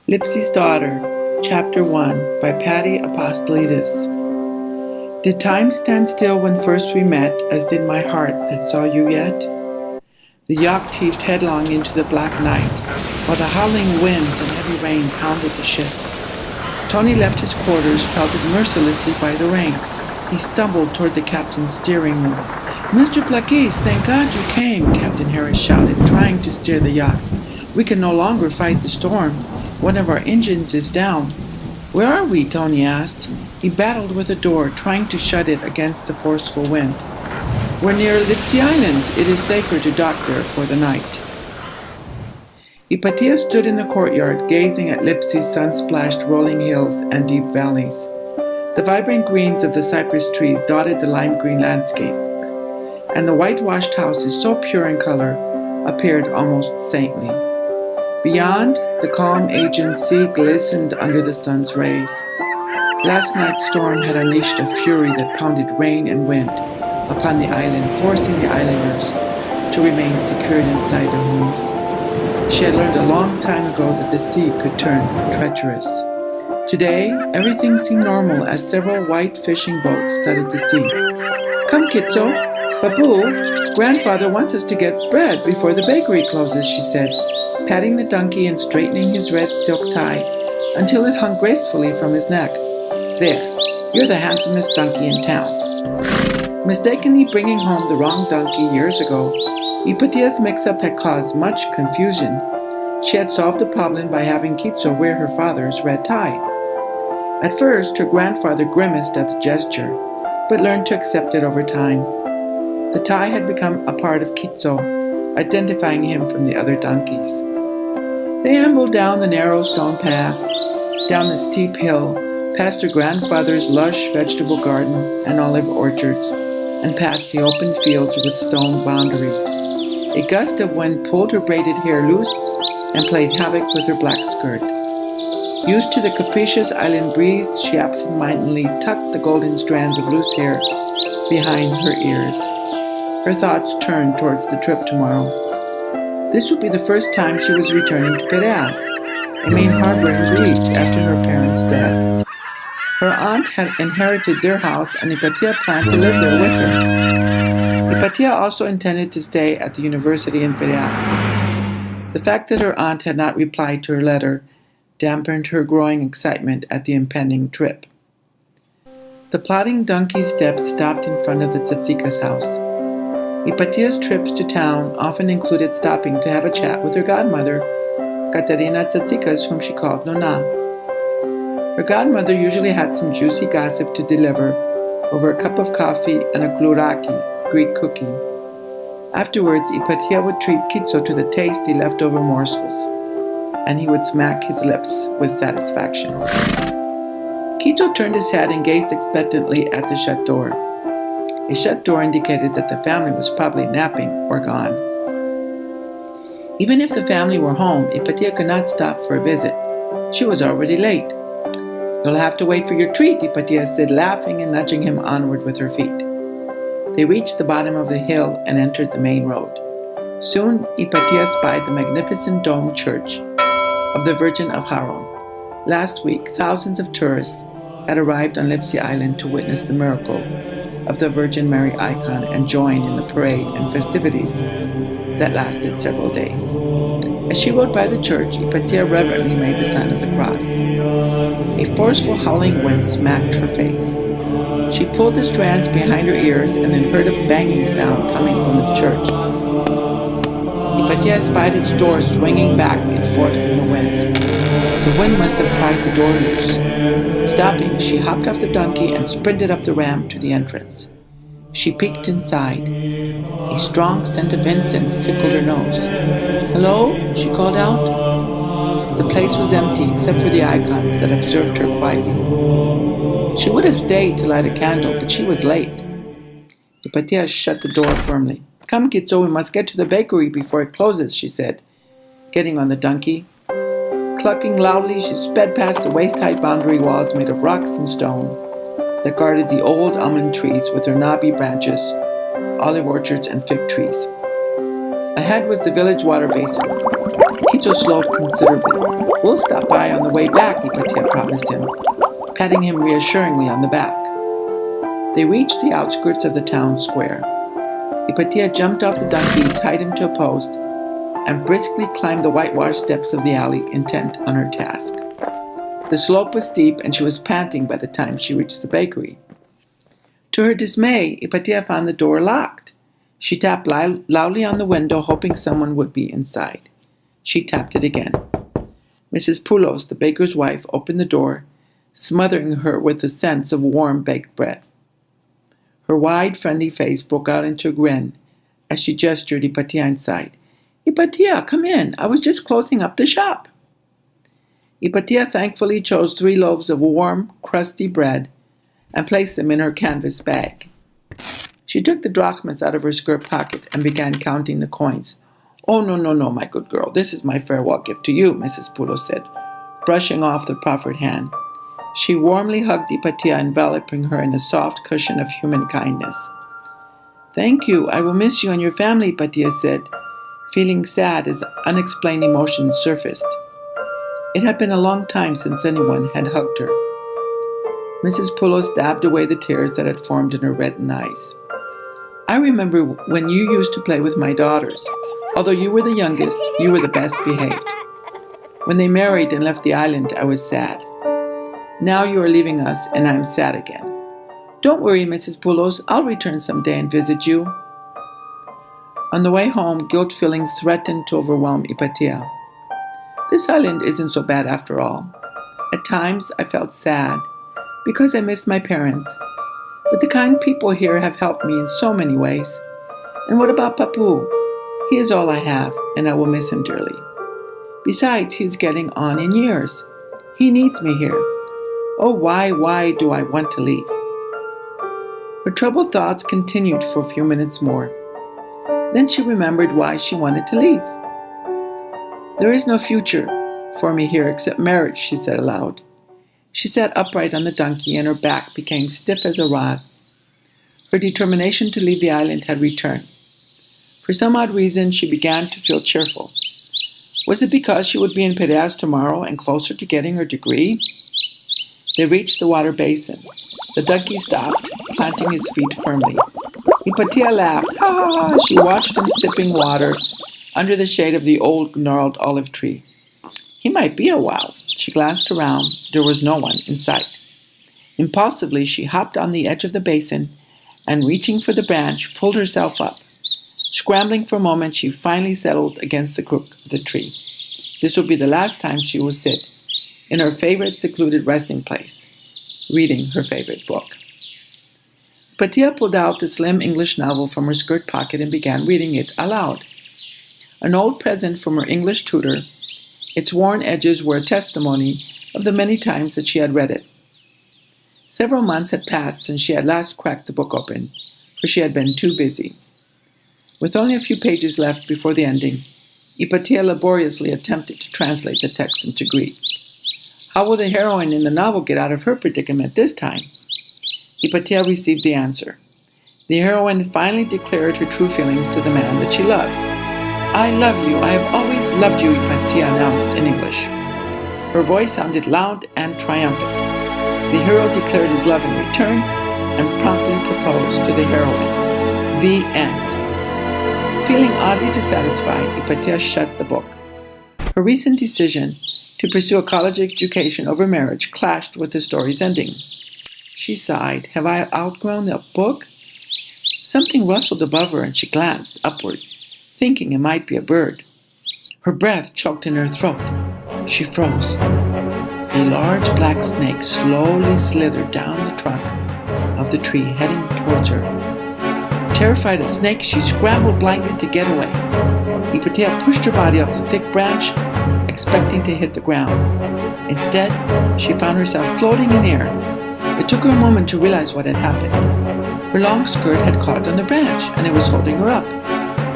Lipsi's Daughter, Chapter 1, by Apostolides. Did time stand still when first we met, as did my heart that saw you yet? The yacht heaved headlong into the black night, while the howling winds and heavy rain pounded the ship. Tony left his quarters, pelted mercilessly by the rain. He stumbled toward the captain's steering wheel. "Mr. Plaquis, thank God you came," Captain Harris shouted, trying to steer the yacht. "We can no longer fight the storm. One of our engines is down." "Where are we?" Tony asked. He battled with the door, trying to shut it against the forceful wind. "We're near Lipsi Island. It is safer to dock there for the night." Ipatia stood in the courtyard, gazing at Lipsi's sun-splashed rolling hills and deep valleys. The vibrant greens of the cypress trees dotted the lime-green landscape, and the whitewashed houses, so pure in color, appeared almost saintly. Beyond, the calm Aegean Sea glistened under the sun's rays. Last night's storm had unleashed a fury that pounded rain and wind upon the island, forcing the islanders to remain secured inside their homes. She had learned a long time ago that the sea could turn treacherous. Today, everything seemed normal as several white fishing boats studded the sea. "Come, Kitso. Babu, grandfather wants us to get bread before the bakery closes," she said, patting the donkey and straightening his red silk tie until it hung gracefully from his neck. "There, you're the handsomest donkey in town." Mistakenly bringing home the wrong donkey years ago, Ipatia's mix-up had caused much confusion. She had solved the problem by having Kitso wear her father's red tie. At first, her grandfather grimaced at the gesture, but learned to accept it over time. The tie had become a part of Kitso, identifying him from the other donkeys. They ambled down the narrow stone path, down the steep hill, past her grandfather's lush vegetable garden and olive orchards, and past the open fields with stone boundaries. A gust of wind pulled her braided hair loose and played havoc with her black skirt. Used to the capricious island breeze, she absent-mindedly tucked the golden strands of loose hair behind her ears. Her thoughts turned towards the trip tomorrow. This would be the first time she was returning to Piraeus, a main harbor in Greece after her parents' death. Her aunt had inherited their house, and Ipatia planned to live there with her. Ipatia also intended to stay at the university in Piraeus. The fact that her aunt had not replied to her letter dampened her growing excitement at the impending trip. The plodding donkey steps stopped in front of the tzatzika's house. Ipatia's trips to town often included stopping to have a chat with her godmother, Katerina Tzatsikas, whom she called Nona. Her godmother usually had some juicy gossip to deliver over a cup of coffee and a glouraki, Greek cookie. Afterwards, Ipatia would treat Kitso to the tasty leftover morsels, and he would smack his lips with satisfaction. Kitso turned his head and gazed expectantly at the shut door. A shut door indicated that the family was probably napping or gone. Even if the family were home, Ipatia could not stop for a visit. She was already late. "You'll have to wait for your treat," Ipatia said, laughing and nudging him onward with her feet. They reached the bottom of the hill and entered the main road. Soon, Ipatia spied the magnificent domed church of the Virgin of Haron. Last week, thousands of tourists had arrived on Lipsi Island to witness the miracle of the Virgin Mary icon and join in the parade and festivities that lasted several days. As she rode by the church, Ipatia reverently made the sign of the cross. A forceful howling wind smacked her face. She pulled the strands behind her ears and then heard a banging sound coming from the church. Ipatia spied its door swinging back and forth from the wind. The wind must have pried the door loose. Stopping, she hopped off the donkey and sprinted up the ramp to the entrance. She peeked inside. A strong scent of incense tickled her nose. "Hello?" she called out. The place was empty except for the icons that observed her quietly. She would have stayed to light a candle, but she was late. Ipatia shut the door firmly. "Come, Kitso, we must get to the bakery before it closes," she said, getting on the donkey. Clucking loudly, she sped past the waist-high boundary walls made of rocks and stone that guarded the old almond trees with their knobby branches, olive orchards, and fig trees. Ahead was the village water basin. so slowed considerably. We'll stop by on the way back, Ipatia promised him, patting him reassuringly on the back. They reached the outskirts of the town square. Ipatia jumped off the donkey, tied him to a post, and briskly climbed the whitewashed steps of the alley, intent on her task. The slope was steep, and she was panting by the time she reached the bakery. To her dismay, Ipatia found the door locked. She tapped loudly on the window, hoping someone would be inside. She tapped it again. Mrs. Poulos, the baker's wife, opened the door, smothering her with the scents of warm baked bread. Her wide, friendly face broke out into a grin as she gestured Ipatia inside. "Ipatia, come in. I was just closing up the shop." Ipatia thankfully chose 3 loaves of warm, crusty bread and placed them in her canvas bag. She took the drachmas out of her skirt pocket and began counting the coins. "Oh, no, my good girl. This is my farewell gift to you," Mrs. Poulos said, brushing off the proffered hand. She warmly hugged Ipatia, enveloping her in a soft cushion of human kindness. "Thank you. I will miss you and your family," Ipatia said, feeling sad as unexplained emotions surfaced. It had been a long time since anyone had hugged her. Mrs. Poulos dabbed away the tears that had formed in her reddened eyes. "I remember when you used to play with my daughters. Although you were the youngest, you were the best behaved. When they married and left the island, I was sad. Now you are leaving us, and I am sad again. Don't worry, Mrs. Poulos, I'll return someday and visit you." On the way home, guilt feelings threatened to overwhelm Ipatia. This island isn't so bad after all. At times, I felt sad because I missed my parents, but the kind people here have helped me in so many ways. And what about Papu? He is all I have, and I will miss him dearly. Besides, he is getting on in years. He needs me here. Oh, why do I want to leave? Her troubled thoughts continued for a few minutes more. Then she remembered why she wanted to leave. "There is no future for me here except marriage," she said aloud. She sat upright on the donkey, and her back became stiff as a rod. Her determination to leave the island had returned. For some odd reason, she began to feel cheerful. Was it because she would be in Piraeus tomorrow and closer to getting her degree? They reached the water basin. The donkey stopped, planting his feet firmly. Ipatia laughed. "Ha ha ha!" She watched him sipping water under the shade of the old gnarled olive tree. He might be a while. She glanced around. There was no one in sight. Impulsively, she hopped on the edge of the basin and, reaching for the branch, pulled herself up. Scrambling for a moment, she finally settled against the crook of the tree. This would be the last time she would sit in her favorite secluded resting place, reading her favorite book. Ipatia pulled out the slim English novel from her skirt pocket and began reading it aloud. An old present from her English tutor, its worn edges were a testimony of the many times that she had read it. Several months had passed since she had last cracked the book open, for she had been too busy. With only a few pages left before the ending, Ipatia laboriously attempted to translate the text into Greek. How will the heroine in the novel get out of her predicament this time? Ipatia received the answer. The heroine finally declared her true feelings to the man that she loved. "I love you. I have always loved you," Ipatia announced in English. Her voice sounded loud and triumphant. The hero declared his love in return and promptly proposed to the heroine. The end. Feeling oddly dissatisfied, Ipatia shut the book. Her recent decision to pursue a college education over marriage clashed with the story's ending. She sighed. "Have I outgrown the book?" Something rustled above her, and she glanced upward, thinking it might be a bird. Her breath choked in her throat. She froze. A large black snake slowly slithered down the trunk of the tree, heading towards her. Terrified of snakes, she scrambled blindly to get away. Ipatia pushed her body off the thick branch, expecting to hit the ground. Instead, she found herself floating in the air. It took her a moment to realize what had happened. Her long skirt had caught on the branch, and it was holding her up.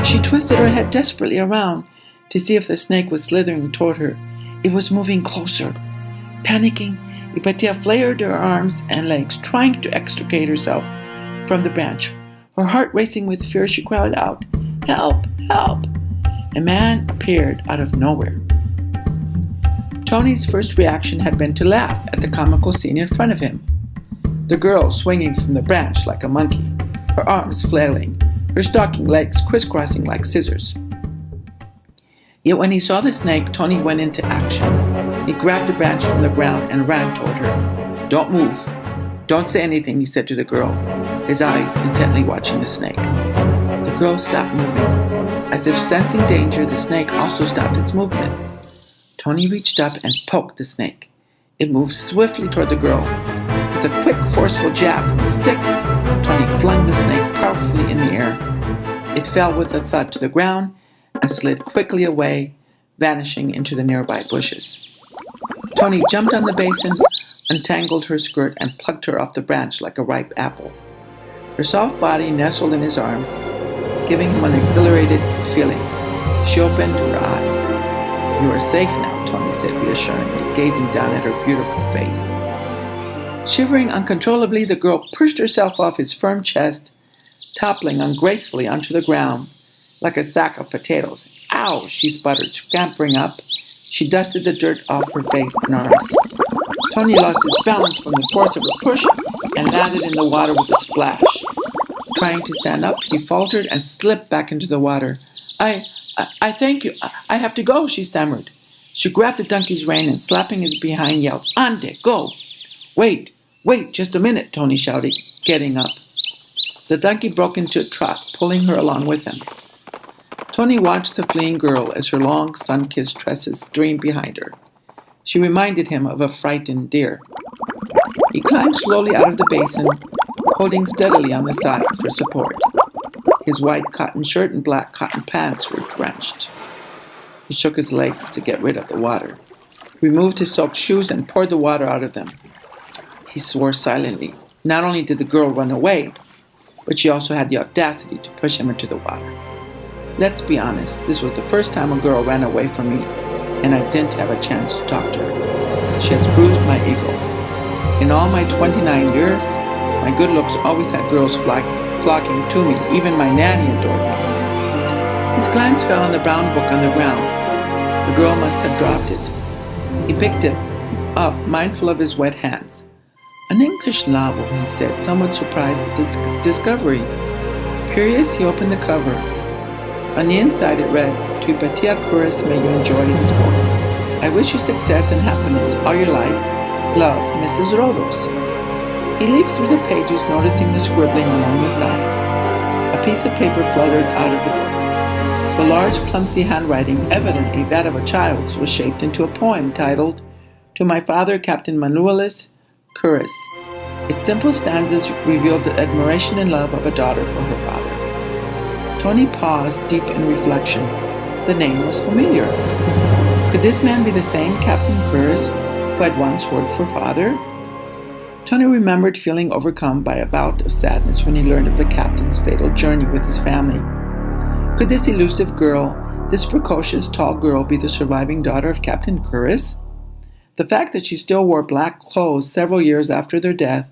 She twisted her head desperately around to see if the snake was slithering toward her. It was moving closer. Panicking, Ipatia flared her arms and legs, trying to extricate herself from the branch. Her heart racing with fear, she cried out, "Help! Help!" A man appeared out of nowhere. Tony's first reaction had been to laugh at the comical scene in front of him. The girl swinging from the branch like a monkey, her arms flailing, her stocking legs crisscrossing like scissors. Yet when he saw the snake, Tony went into action. He grabbed a branch from the ground and ran toward her. "Don't move. Don't say anything," he said to the girl, his eyes intently watching the snake. The girl stopped moving. As if sensing danger, the snake also stopped its movement. Tony reached up and poked the snake. It moved swiftly toward the girl. With a quick, forceful jab from the stick, Tony flung the snake powerfully in the air. It fell with a thud to the ground and slid quickly away, vanishing into the nearby bushes. Tony jumped on the basin, untangled her skirt, and plucked her off the branch like a ripe apple. Her soft body nestled in his arms, giving him an exhilarated feeling. She opened her eyes. "You are safe now," Tony said reassuringly, gazing down at her beautiful face. Shivering uncontrollably, the girl pushed herself off his firm chest, toppling ungracefully onto the ground like a sack of potatoes. "Ow!" she sputtered, scampering up. She dusted the dirt off her face and arms. Tony lost his balance from the force of her push and landed in the water with a splash. Trying to stand up, he faltered and slipped back into the water. I thank you. I have to go," she stammered. She grabbed the donkey's rein and, slapping his behind, yelled, "Ande, go!" Wait, just a minute," Tony shouted, getting up. The donkey broke into a trot, pulling her along with him. Tony watched the fleeing girl as her long, sun-kissed tresses streamed behind her. She reminded him of a frightened deer. He climbed slowly out of the basin, holding steadily on the side for support. His white cotton shirt and black cotton pants were drenched. He shook his legs to get rid of the water, removed his soaked shoes, and poured the water out of them. He swore silently. Not only did the girl run away, but she also had the audacity to push him into the water. Let's be honest, this was the first time a girl ran away from me, and I didn't have a chance to talk to her. She has bruised my ego. In all my 29 years, my good looks always had girls flocking to me. Even my nanny adored me. His glance fell on the brown book on the ground. The girl must have dropped it. He picked it up, mindful of his wet hands. "An English novel," he said, somewhat surprised at this discovery. Curious, he opened the cover. On the inside it read, "To Ipatia Curus, may you enjoy this book. I wish you success and happiness all your life. Love, Mrs. Rodos." He leafed through the pages, noticing the scribbling along the sides. A piece of paper fluttered out of the book. The large, clumsy handwriting, evidently that of a child's, was shaped into a poem titled, "To my father, Captain Manuelis Curus." Its simple stanzas revealed the admiration and love of a daughter for her father. Tony paused, deep in reflection. The name was familiar. Could this man be the same Captain Curus who had once worked for father? Tony remembered feeling overcome by a bout of sadness when he learned of the captain's fatal journey with his family. Could this elusive girl, this precocious, tall girl, be the surviving daughter of Captain Curus? The fact that she still wore black clothes several years after their death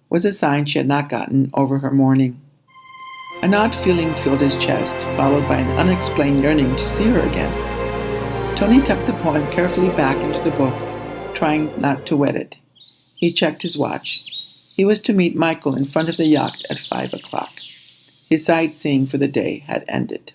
was a sign she had not gotten over her mourning. An odd feeling filled his chest, followed by an unexplained yearning to see her again. Tony tucked the poem carefully back into the book, trying not to wet it. He checked his watch. He was to meet Michael in front of the yacht at 5 o'clock. His sightseeing for the day had ended.